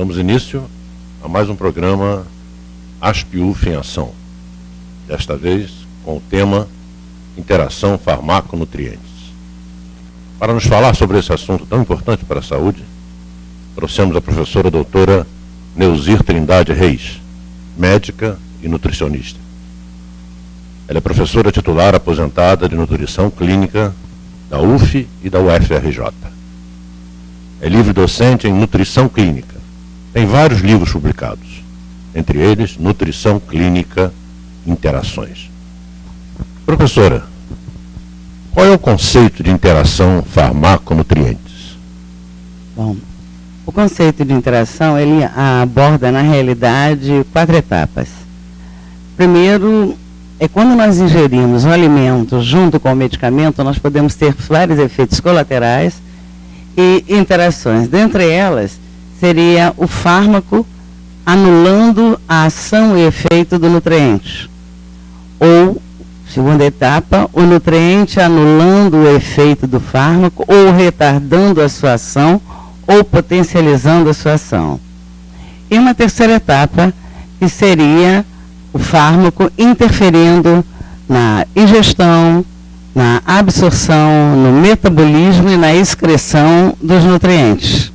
Damos início a mais um programa ASP-UF em Ação, desta vez com o tema Interação Farmaco-Nutrientes. Para nos falar sobre esse assunto tão importante para a saúde, trouxemos a professora doutora Neuzir Trindade Reis, médica e nutricionista. Ela é professora titular aposentada de nutrição clínica da UF e da UFRJ. É livre-docente em nutrição clínica. Tem vários livros publicados, entre eles Nutrição Clínica Interações. Professora, qual é o conceito de interação farmaco-nutrientes? Bom, o conceito de interação, ele aborda, na realidade, 4 etapas. Primeiro, é quando nós ingerimos um alimento junto com o medicamento, nós podemos ter vários efeitos colaterais e interações. Dentre elas, seria o fármaco anulando a ação e efeito do nutriente. Ou, segunda etapa, o nutriente anulando o efeito do fármaco ou retardando a sua ação ou potencializando a sua ação. E uma terceira etapa, que seria o fármaco interferindo na ingestão, na absorção, no metabolismo e na excreção dos nutrientes.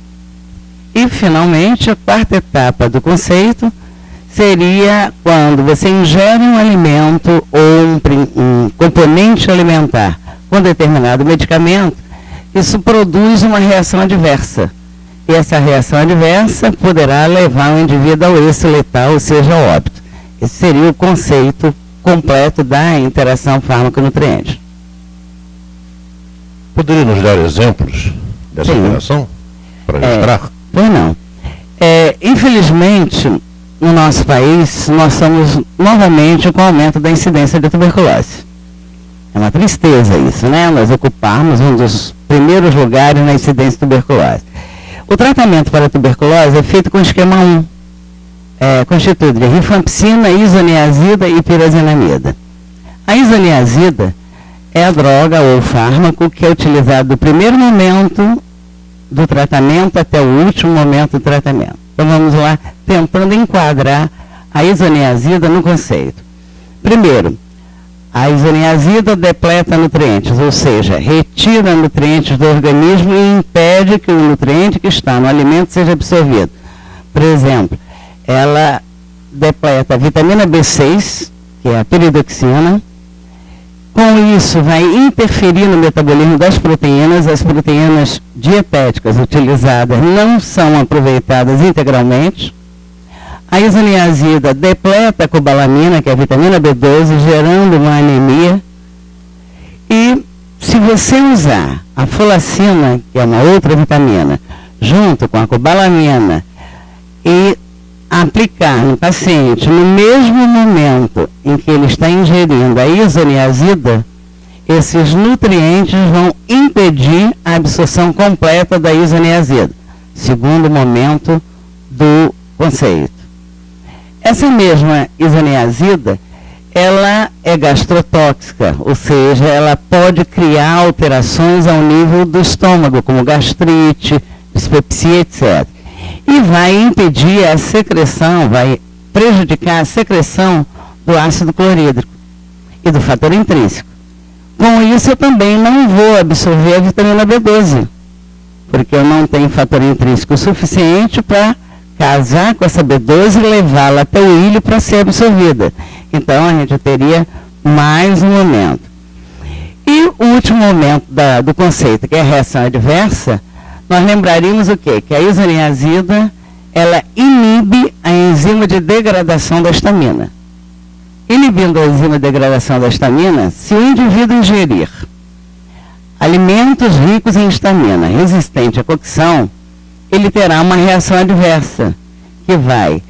E, finalmente, a 4ª etapa do conceito seria quando você ingere um alimento ou um componente alimentar com determinado medicamento, isso produz uma reação adversa. E essa reação adversa poderá levar o indivíduo ao êxito letal, ou seja, ao óbito. Esse seria o conceito completo da interação fármaco-nutriente. Poderia nos dar exemplos dessa interação para ilustrar? Pois não. Infelizmente, no nosso país, nós estamos novamente com o aumento da incidência de tuberculose. É uma tristeza isso, né? Nós ocuparmos um dos primeiros lugares na incidência de tuberculose. O tratamento para a tuberculose é feito com esquema 1. Constituído de rifampicina, isoniazida e pirazinamida. A isoniazida é a droga ou fármaco que é utilizado do primeiro momento do tratamento até o último momento do tratamento. Então vamos lá, tentando enquadrar a isoniazida no conceito. Primeiro, a isoniazida depleta nutrientes, ou seja, retira nutrientes do organismo e impede que o nutriente que está no alimento seja absorvido. Por exemplo, ela depleta a vitamina B6, que é a piridoxina. Com isso, vai interferir no metabolismo das proteínas. As proteínas dietéticas utilizadas não são aproveitadas integralmente. A isoniazida depleta a cobalamina, que é a vitamina B12, gerando uma anemia. E se você usar a folacina, que é uma outra vitamina, junto com a cobalamina e aplicar no paciente no mesmo momento em que ele está ingerindo a isoniazida, esses nutrientes vão impedir a absorção completa da isoniazida, segundo momento do conceito. Essa mesma isoniazida, ela é gastrotóxica, ou seja, ela pode criar alterações ao nível do estômago, como gastrite, dispepsia, etc. E vai impedir a secreção, vai prejudicar a secreção do ácido clorídrico e do fator intrínseco. Com isso, eu também não vou absorver a vitamina B12, porque eu não tenho fator intrínseco suficiente para casar com essa B12 e levá-la até o ilho para ser absorvida. Então, a gente teria mais um momento. E o último momento do conceito, que é a reação adversa, nós lembraríamos o quê? Que a isoniazida, ela inibe a enzima de degradação da histamina. Inibindo a enzima de degradação da histamina, se o indivíduo ingerir alimentos ricos em histamina, resistente à cocção, ele terá uma reação adversa, que vai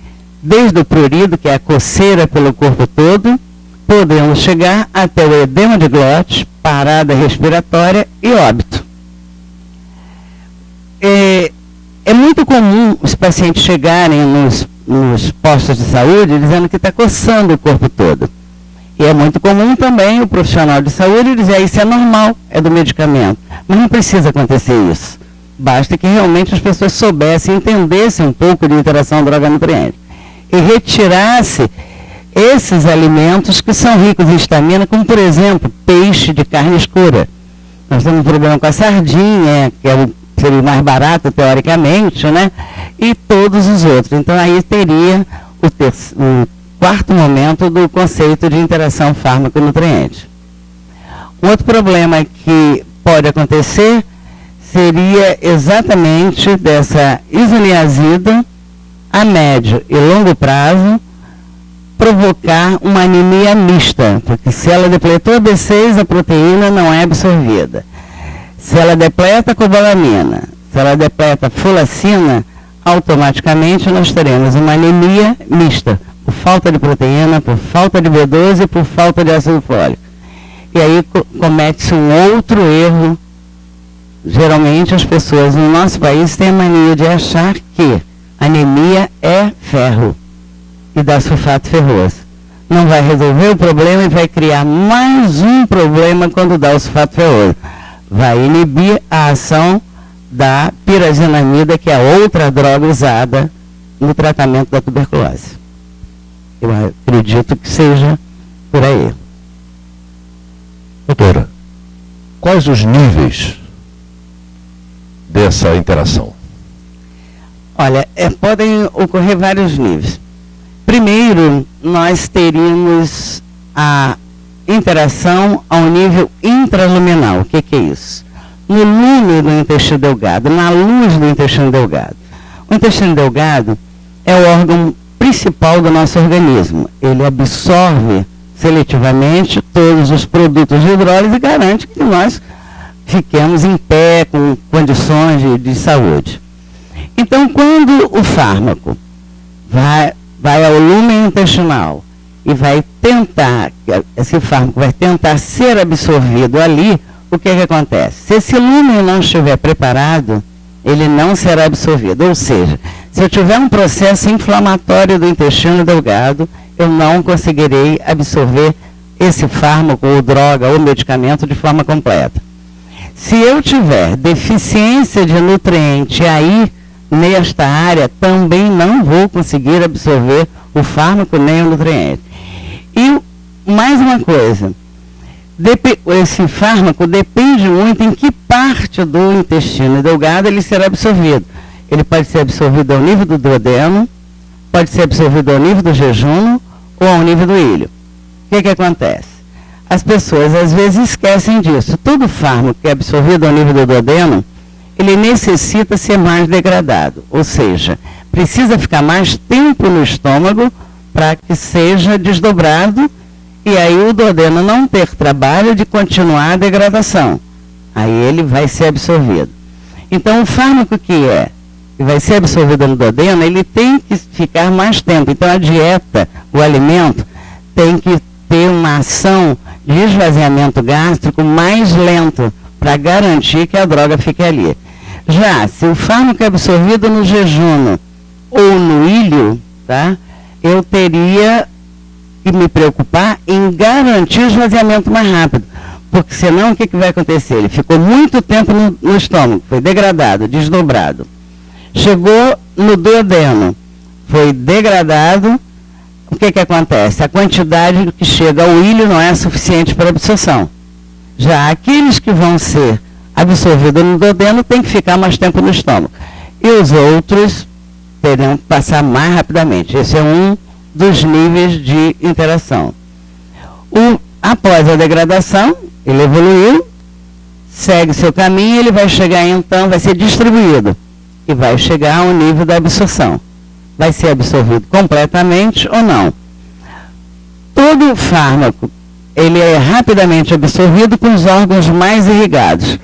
desde o prurido, que é a coceira pelo corpo todo, podendo chegar até o edema de glote, parada respiratória e óbito. É muito comum os pacientes chegarem nos postos de saúde dizendo que está coçando o corpo todo. E é muito comum também o profissional de saúde dizer isso é normal, é do medicamento. Mas não precisa acontecer isso. Basta que realmente as pessoas soubessem, entendessem um pouco de interação droga-nutriente e retirasse esses alimentos que são ricos em histamina, como, por exemplo, peixe de carne escura. Nós temos um problema com a sardinha, que seria o mais barato, teoricamente, né? E todos os outros. Então, aí teria o quarto momento do conceito de interação fármaco-nutriente. Um outro problema que pode acontecer seria exatamente dessa isoniazida a médio e longo prazo provocar uma anemia mista, porque se ela depletou a B6, a proteína não é absorvida. Se ela depleta a cobalamina, se ela depleta a folacina, automaticamente nós teremos uma anemia mista, por falta de proteína, por falta de B12 e por falta de ácido fólico. E aí comete-se um outro erro. Geralmente as pessoas no nosso país têm a mania de achar que anemia é ferro e dá sulfato ferroso. Não vai resolver o problema e vai criar mais um problema quando dá o sulfato ferroso. Vai inibir a ação da pirazinamida, que é outra droga usada no tratamento da tuberculose. Eu acredito que seja por aí. Doutora, quais os níveis dessa interação? Olha, podem ocorrer vários níveis. Primeiro, nós teríamos a interação ao nível intraluminal. O que é isso? No lume do intestino delgado, na luz do intestino delgado. O intestino delgado é o órgão principal do nosso organismo. Ele absorve seletivamente todos os produtos de hidrólise e garante que nós fiquemos em pé, com condições de saúde. Então, quando o fármaco vai ao lumen intestinal e vai tentar, esse fármaco vai tentar ser absorvido ali, o que acontece? Se esse lumen não estiver preparado, ele não será absorvido. Ou seja, se eu tiver um processo inflamatório do intestino delgado, eu não conseguirei absorver esse fármaco, ou droga, ou medicamento de forma completa. Se eu tiver deficiência de nutriente aí, nesta área, também não vou conseguir absorver o fármaco nem o nutriente. E mais uma coisa, esse fármaco depende muito em que parte do intestino delgado ele será absorvido. Ele pode ser absorvido ao nível do duodeno, pode ser absorvido ao nível do jejum ou ao nível do ilho. O que acontece? As pessoas às vezes esquecem disso. Todo fármaco que é absorvido ao nível do duodeno, ele necessita ser mais degradado, ou seja, precisa ficar mais tempo no estômago para que seja desdobrado e aí o duodeno não ter trabalho de continuar a degradação. Aí ele vai ser absorvido. Então, o fármaco que vai ser absorvido no duodeno, ele tem que ficar mais tempo. Então, a dieta, o alimento, tem que ter uma ação de esvaziamento gástrico mais lento para garantir que a droga fique ali. Já, se o fármaco é absorvido no jejum ou no ilho, tá, eu teria que me preocupar em garantir o esvaziamento mais rápido. Porque senão o que vai acontecer? Ele ficou muito tempo no estômago, foi degradado, desdobrado. Chegou no duodeno, foi degradado. O que acontece? A quantidade que chega ao ilho não é suficiente para absorção. Já aqueles que vão ser absorvidos no duodeno tem que ficar mais tempo no estômago. E os outros terão que passar mais rapidamente. Esse é um dos níveis de interação. Após a degradação, ele evoluiu, segue seu caminho, ele vai chegar então, vai ser distribuído e vai chegar ao nível da absorção. Vai ser absorvido completamente ou não. Todo fármaco, ele é rapidamente absorvido com os órgãos mais irrigados.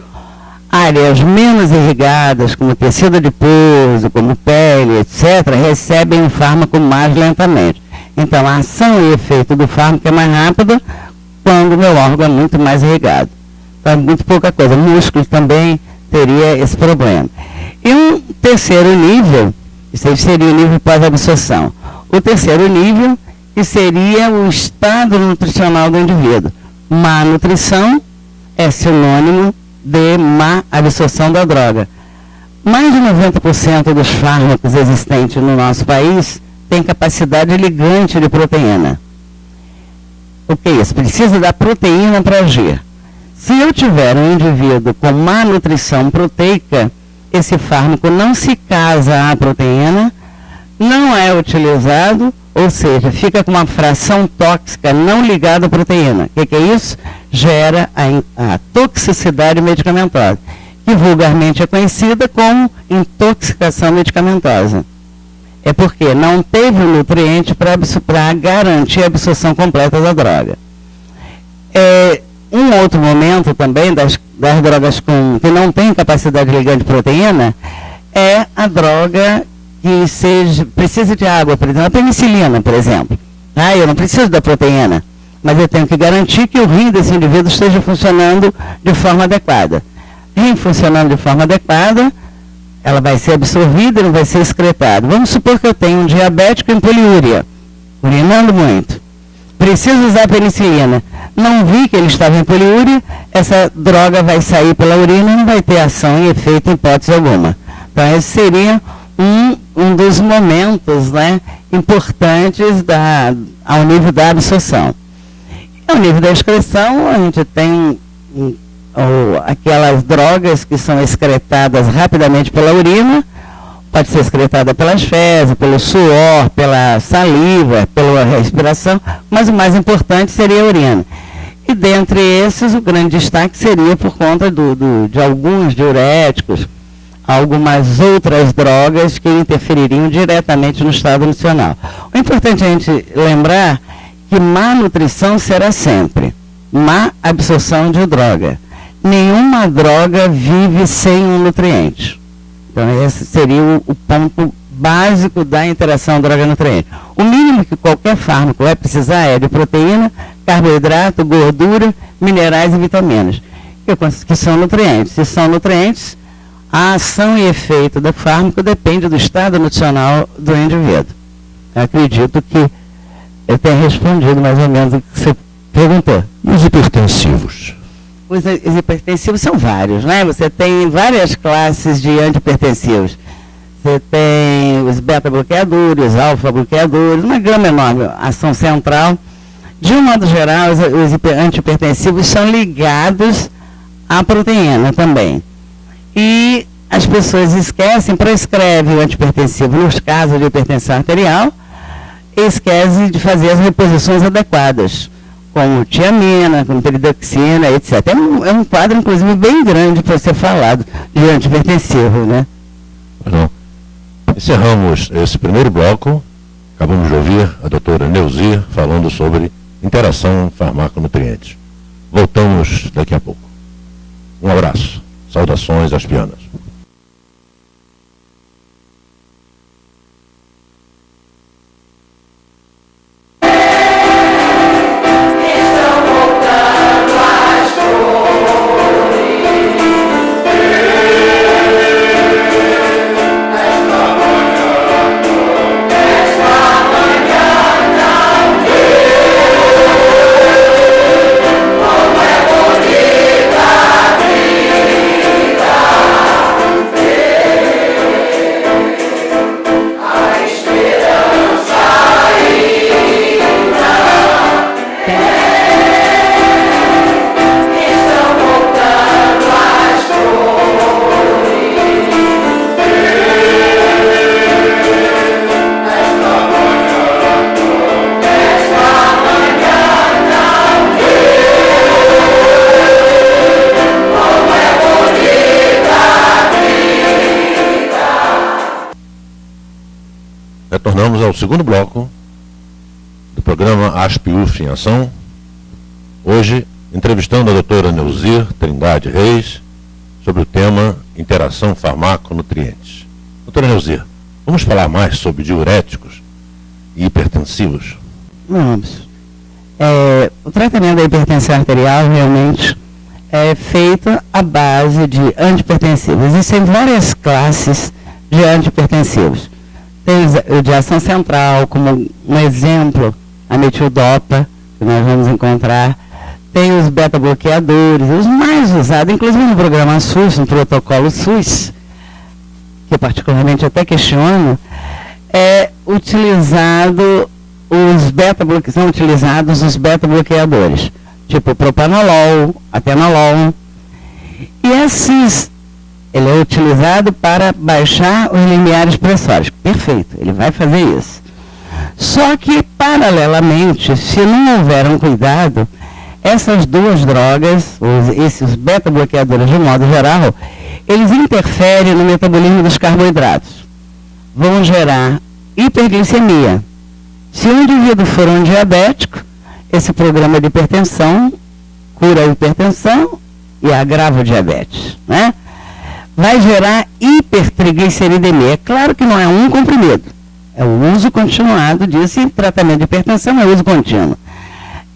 Áreas menos irrigadas, como tecido adiposo, como pele, etc., recebem o fármaco mais lentamente. Então, a ação e efeito do fármaco é mais rápida quando o meu órgão é muito mais irrigado. Então, é muito pouca coisa. Músculo também teria esse problema. E um terceiro nível, isso aí seria o nível pós-absorção. O terceiro nível, que seria o estado nutricional do indivíduo. Má nutrição é sinônimo de má absorção da droga. Mais de 90% dos fármacos existentes no nosso país têm capacidade ligante de proteína. O que é isso? Precisa da proteína para agir. Se eu tiver um indivíduo com má nutrição proteica, esse fármaco não se casa à proteína, não é utilizado, ou seja, fica com uma fração tóxica não ligada à proteína. O que é isso? Gera a toxicidade medicamentosa, que vulgarmente é conhecida como intoxicação medicamentosa. É porque não teve o nutriente para garantir a absorção completa da droga. Um outro momento também das drogas que não tem capacidade ligante de proteína é a droga que precisa de água, por exemplo, a penicilina, por exemplo. Eu não preciso da proteína, mas eu tenho que garantir que o rim desse indivíduo esteja funcionando de forma adequada. Rim funcionando de forma adequada, ela vai ser absorvida e não vai ser excretada. Vamos supor que eu tenho um diabético em poliúria, urinando muito. Preciso usar penicilina. Não vi que ele estava em poliúria, essa droga vai sair pela urina e não vai ter ação e efeito em hipótese alguma. Então, esse seria um dos momentos, né, importantes ao nível da absorção. Ao nível da excreção, a gente tem aquelas drogas que são excretadas rapidamente pela urina, pode ser excretada pelas fezes, pelo suor, pela saliva, pela respiração, mas o mais importante seria a urina. E dentre esses, o grande destaque seria por conta de alguns diuréticos, algumas outras drogas que interfeririam diretamente no estado nutricional. O importante é a gente lembrar que má nutrição será sempre má absorção de droga. Nenhuma droga vive sem um nutriente. Então, esse seria o ponto básico da interação droga-nutriente. O mínimo que qualquer fármaco vai precisar é de proteína, carboidrato, gordura, minerais e vitaminas, que são nutrientes. Se são nutrientes, a ação e efeito do fármaco depende do estado nutricional do indivíduo. Eu acredito que eu tenha respondido mais ou menos o que você perguntou. E os hipertensivos? Os hipertensivos são vários, né? Você tem várias classes de antihipertensivos. Você tem os beta-bloqueadores, alfa-bloqueadores, uma gama enorme, ação central. De um modo geral, os antihipertensivos são ligados à proteína também. E as pessoas esquecem, prescrevem o antihipertensivo nos casos de hipertensão arterial, esquecem de fazer as reposições adequadas, como tiamina, como peridoxina, etc. É um quadro, inclusive, bem grande para ser falado de antihipertensivo, né? Não. Encerramos esse primeiro bloco. Acabamos de ouvir a doutora Neuzir falando sobre interação farmaco-nutrientes. Voltamos daqui a pouco. Um abraço. Saudações às pianas. Retornamos ao segundo bloco do programa ASP-UF em Ação. Hoje, entrevistando a doutora Neuzir Trindade Reis sobre o tema interação farmaco-nutrientes. Doutora Neuzir, vamos falar mais sobre diuréticos e hipertensivos? Vamos. O tratamento da hipertensão arterial realmente é feito à base de antihipertensivos. Existem várias classes de antihipertensivos. Tem o de ação central, como um exemplo, a metildopa, que nós vamos encontrar. Tem os beta-bloqueadores, os mais usados, inclusive no programa SUS, no protocolo SUS. que eu particularmente até questiono, são utilizados os beta-bloqueadores, tipo propanolol, atenolol. E ele é utilizado para baixar os limiares pressóricos. Perfeito, ele vai fazer isso. Só que, paralelamente, se não houver um cuidado, essas duas drogas, esses beta-bloqueadores de modo geral, eles interferem no metabolismo dos carboidratos. Vão gerar hiperglicemia. Se o indivíduo for um diabético, esse programa de hipertensão cura a hipertensão e agrava o diabetes, né? Vai gerar hipertrigliceridemia. É claro que não é um comprimido, é o uso continuado disso, e tratamento de hipertensão é uso contínuo.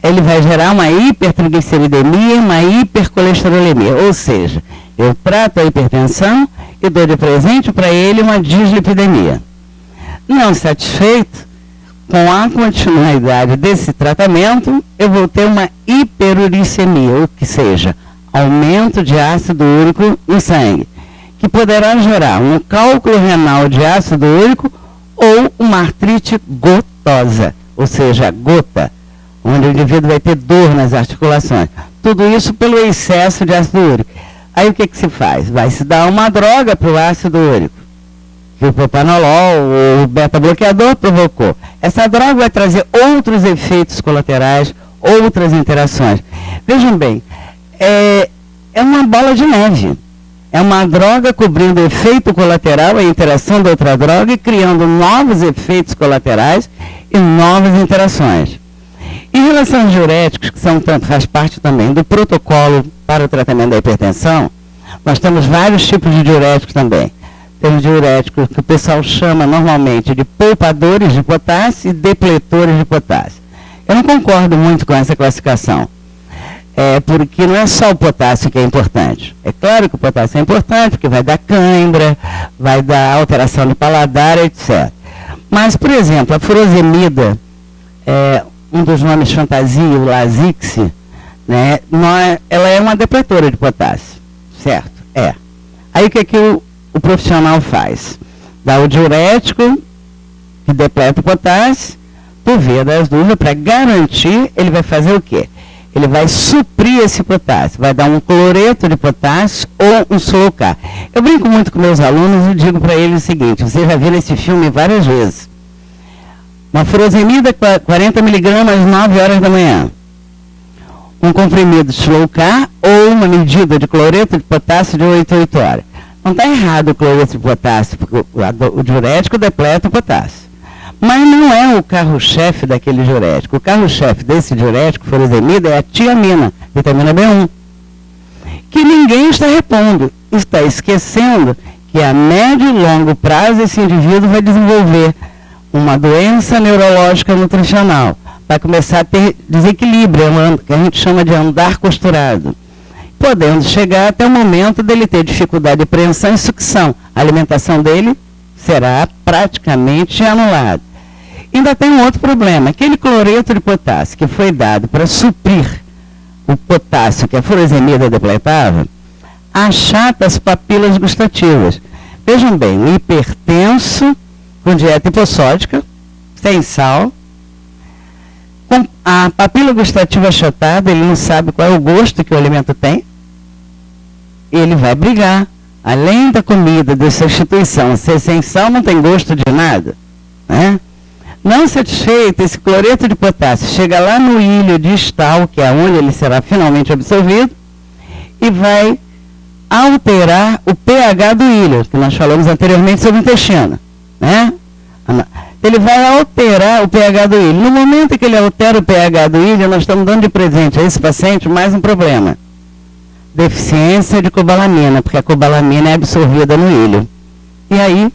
Ele vai gerar uma hipertrigliceridemia e uma hipercolesterolemia, ou seja, eu trato a hipertensão e dou de presente para ele uma dislipidemia. Não satisfeito, com a continuidade desse tratamento, eu vou ter uma hiperuricemia, ou que seja, aumento de ácido úrico no sangue, que poderá gerar um cálculo renal de ácido úrico ou uma artrite gotosa, ou seja, gota, onde o indivíduo vai ter dor nas articulações. Tudo isso pelo excesso de ácido úrico. Aí o que se faz? Vai se dar uma droga para o ácido úrico, que o propanolol, o beta-bloqueador, provocou. Essa droga vai trazer outros efeitos colaterais, outras interações. Vejam bem, é uma bola de neve. É uma droga cobrindo efeito colateral, a interação da outra droga, e criando novos efeitos colaterais e novas interações. Em relação aos diuréticos, que faz parte também do protocolo para o tratamento da hipertensão, nós temos vários tipos de diuréticos também. Temos diuréticos que o pessoal chama normalmente de poupadores de potássio e depletores de potássio. Eu não concordo muito com essa classificação, porque não é só o potássio que é importante. É claro que o potássio é importante, porque vai dar cãibra, vai dar alteração do paladar, etc. Mas, por exemplo, a furosemida, um dos nomes fantasia, o Lasix, né, ela é uma depletora de potássio, certo? Aí o que o profissional faz? Dá o diurético, que depleta o potássio, por via das dúvidas, para garantir, ele vai fazer o quê? Ele vai suprir esse potássio, vai dar um cloreto de potássio ou um Solocar. Eu brinco muito com meus alunos e digo para eles o seguinte: vocês já viram esse filme várias vezes. Uma furosemida, 40 miligramas, às 9 horas da manhã. Um comprimido Solocar ou uma medida de cloreto de potássio de 8 a 8 horas. Não está errado o cloreto de potássio, porque o diurético depleta o potássio. Mas não é o carro-chefe daquele diurético. O carro-chefe desse diurético, furosemida, é a tiamina, vitamina B1, que ninguém está repondo. Está esquecendo que a médio e longo prazo esse indivíduo vai desenvolver uma doença neurológica nutricional, vai começar a ter desequilíbrio, que a gente chama de andar costurado, podendo chegar até o momento dele ter dificuldade de preensão e sucção. A alimentação dele será praticamente anulada. Ainda tem um outro problema: aquele cloreto de potássio que foi dado para suprir o potássio que a furosemida depletava, achata as papilas gustativas. Vejam bem, o hipertenso com dieta hipossódica, sem sal, com a papila gustativa achatada, ele não sabe qual é o gosto que o alimento tem, ele vai brigar. Além da comida de substituição ser sem sal, não tem gosto de nada, né? Não satisfeito, esse cloreto de potássio chega lá no ilho distal, que é onde ele será finalmente absorvido, e vai alterar o pH do ilho, que nós falamos anteriormente sobre o intestino, né? Ele vai alterar o pH do ilho. No momento em que ele altera o pH do ilho, nós estamos dando de presente a esse paciente mais um problema: deficiência de cobalamina, porque a cobalamina é absorvida no ilho. E aí,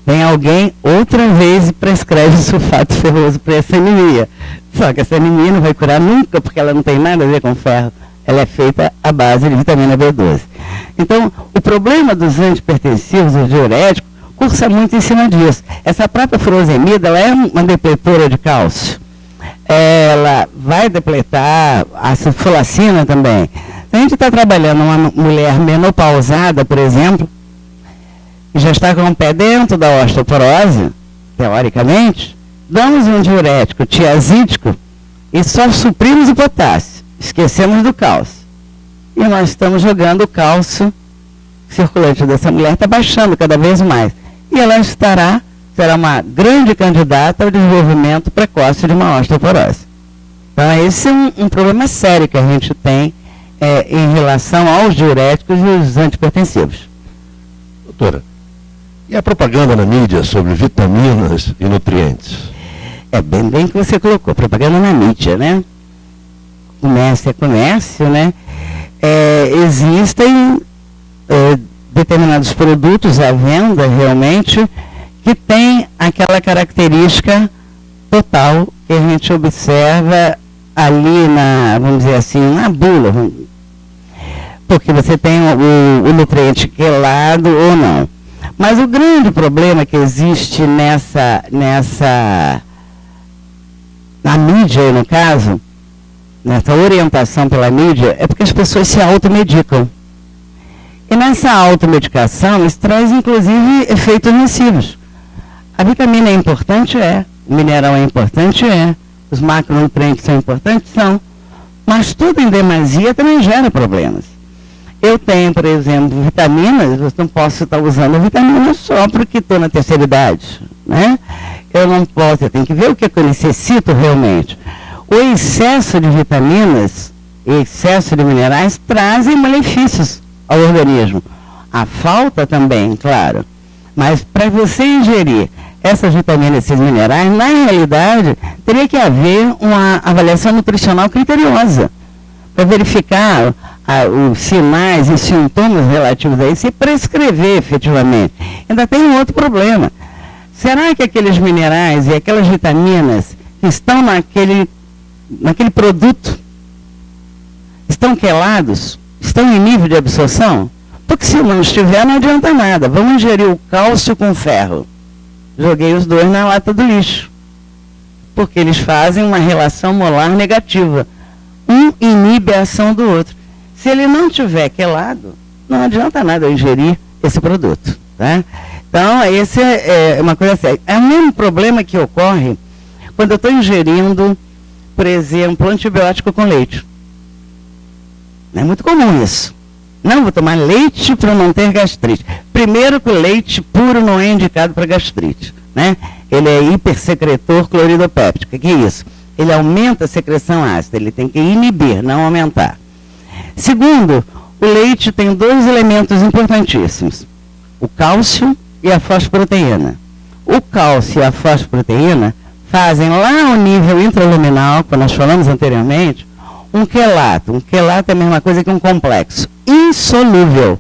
vem alguém outra vez e prescreve sulfato ferroso para essa anemia. Só que essa anemia não vai curar nunca, porque ela não tem nada a ver com ferro. Ela é feita à base de vitamina B12. Então, o problema dos antihipertensivos, os diuréticos, cursa muito em cima disso. Essa própria furosemida, ela é uma depletora de cálcio. Ela vai depletar a sulfolacina também. Se a gente está trabalhando uma mulher menopausada, por exemplo, e já está com o pé dentro da osteoporose, teoricamente, damos um diurético tiazídico e só suprimos o potássio, esquecemos do cálcio. E nós estamos jogando o cálcio circulante dessa mulher, está baixando cada vez mais. E ela será uma grande candidata ao desenvolvimento precoce de uma osteoporose. Então, esse é um problema sério que a gente tem em relação aos diuréticos e os antipertensivos. Doutora, e a propaganda na mídia sobre vitaminas e nutrientes? É bem que você colocou, propaganda na mídia, né? Comércio é comércio, né? Existem determinados produtos à venda realmente que tem aquela característica total que a gente observa ali vamos dizer assim, na bula, porque você tem o nutriente quelado ou não. Mas o grande problema que existe na mídia, no caso, nessa orientação pela mídia, é porque as pessoas se automedicam. E nessa automedicação, isso traz, inclusive, efeitos nocivos. A vitamina é importante? É. O mineral é importante? É. Os macronutrientes são importantes? São. Mas tudo em demasia também gera problemas. Eu tenho, por exemplo, vitaminas, eu não posso estar usando vitamina só porque estou na terceira idade, né? Eu não posso, eu tenho que ver o que eu necessito realmente. O excesso de vitaminas e excesso de minerais trazem malefícios ao organismo. A falta também, claro. Mas para você ingerir essas vitaminas e esses minerais, na realidade, teria que haver uma avaliação nutricional criteriosa para verificar os sinais e sintomas relativos a isso e prescrever efetivamente. Ainda tem um outro problema. Será que aqueles minerais e aquelas vitaminas que estão naquele produto estão quelados? Estão em nível de absorção? Porque se não estiver, não adianta nada. Vamos ingerir o cálcio com ferro. Joguei os dois na lata do lixo. Porque eles fazem uma relação molar negativa. Um inibe a ação do outro. Se ele não tiver quelado, não adianta nada eu ingerir esse produto. Tá? Então, esse é uma coisa séria. É o mesmo problema que ocorre quando eu estou ingerindo, por exemplo, antibiótico com leite. É muito comum isso. Não, vou tomar leite para não ter gastrite. Primeiro que o leite puro não é indicado para gastrite. Né? Ele é hipersecretor cloridopéptico. O que é isso? Ele aumenta a secreção ácida. Ele tem que inibir, não aumentar. Segundo, o leite tem dois elementos importantíssimos. O cálcio e a fosproteína. O cálcio e a fosproteína fazem lá ao nível intraluminal, que nós falamos anteriormente, um quelato. Um quelato é a mesma coisa que um complexo. Insolúvel.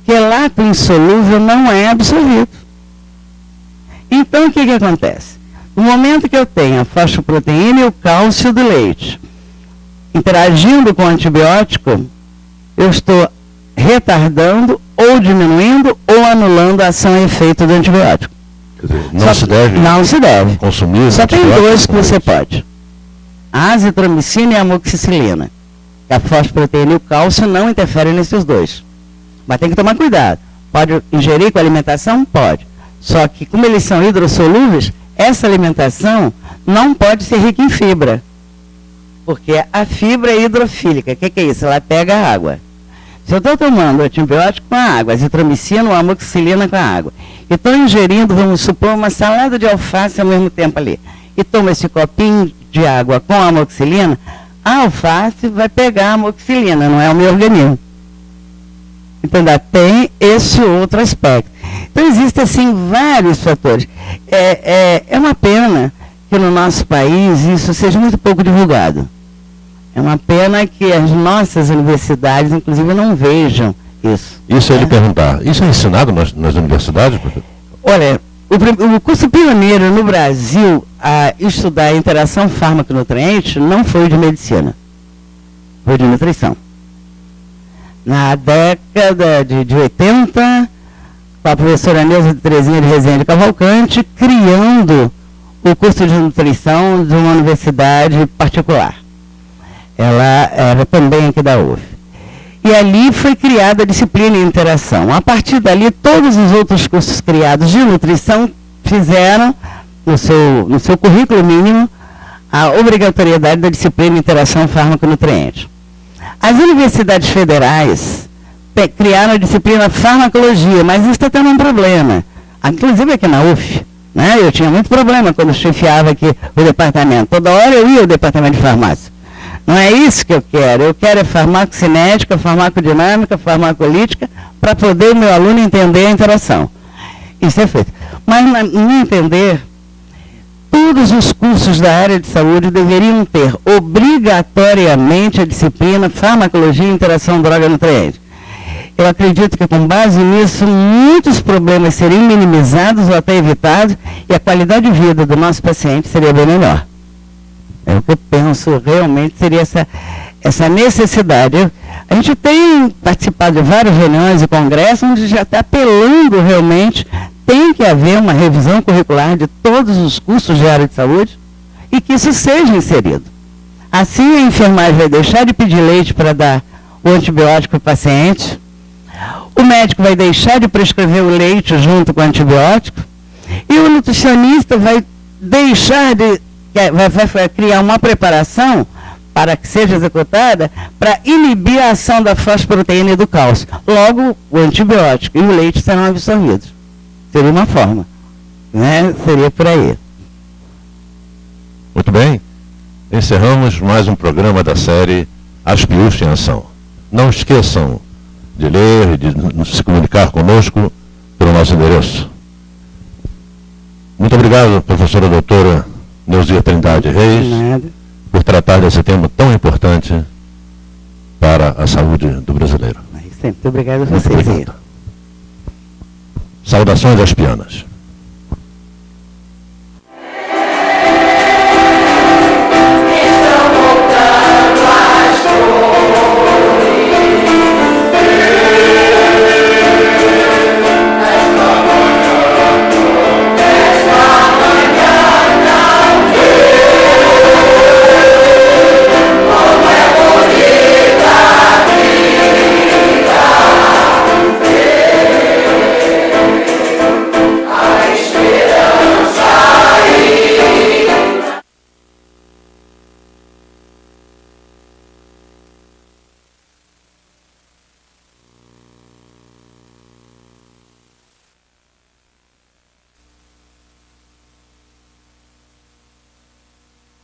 Quelato insolúvel não é absorvido. Então, o que acontece? No momento que eu tenho a fosfoproteína e o cálcio do leite interagindo com o antibiótico, eu estou retardando ou diminuindo ou anulando a ação e efeito do antibiótico. Quer dizer, não se deve consumir. Só tem dois que você pode. A azitromicina e a amoxicilina. A fosfoproteína e o cálcio não interferem nesses dois. Mas tem que tomar cuidado. Pode ingerir com alimentação? Pode. Só que, como eles são hidrossolúveis, essa alimentação não pode ser rica em fibra. Porque a fibra é hidrofílica. O que é isso? Ela pega a água. Se eu estou tomando antibiótico com a água, azitromicina ou amoxicilina com a água, e estou ingerindo, vamos supor, uma salada de alface ao mesmo tempo ali, e tomo esse copinho de água com a amoxicilina, a alface vai pegar a amoxicilina, não é o meu organismo. Então, ainda tem esse outro aspecto. Então, existem, assim, vários fatores. É uma pena que no nosso país isso seja muito pouco divulgado. É uma pena que as nossas universidades, inclusive, não vejam isso. Isso é de perguntar. Isso é ensinado nas universidades, professor? Olha, o curso pioneiro no Brasil a estudar a interação fármaco-nutriente não foi de medicina, foi de nutrição. Na década de 80, com a professora Neuza de Terezinha de Rezende Cavalcante, criando o curso de nutrição de uma universidade particular. Ela era também aqui da UF. E ali foi criada a disciplina em interação. A partir dali, todos os outros cursos criados de nutrição fizeram, no seu currículo mínimo, a obrigatoriedade da disciplina em interação fármaco-nutriente. As universidades federais criaram a disciplina farmacologia, mas isso está tendo um problema. Inclusive aqui na UF, né, eu tinha muito problema quando chefiava aqui o departamento. Toda hora eu ia ao departamento de farmácia. Não é isso que eu quero é farmacocinética, farmacodinâmica, farmacolítica, para poder o meu aluno entender a interação. Isso é feito. Mas, no entender, todos os cursos da área de saúde deveriam ter obrigatoriamente a disciplina farmacologia e interação droga-nutriente. Eu acredito que, com base nisso, muitos problemas seriam minimizados ou até evitados e a qualidade de vida do nosso paciente seria bem melhor. É o que eu penso, realmente seria essa necessidade. A gente tem participado de várias reuniões e congressos onde já está apelando realmente, tem que haver uma revisão curricular de todos os cursos de área de saúde e que isso seja inserido. Assim a enfermagem vai deixar de pedir leite para dar o antibiótico para o paciente, o médico vai deixar de prescrever o leite junto com o antibiótico e o nutricionista vai deixar de vai criar uma preparação para que seja executada para inibir a ação da fosproteína e do cálcio. Logo, o antibiótico e o leite serão absorvidos. Seria uma forma, né? Seria por aí. Muito bem. Encerramos mais um programa da série ASPIUF em Ação. Não esqueçam de ler e de se comunicar conosco pelo nosso endereço. Muito obrigado, professora doutora Neuzia Trindade Reis, por tratar desse tema tão importante para a saúde do brasileiro. Muito obrigado a vocês. Saudações aspianas.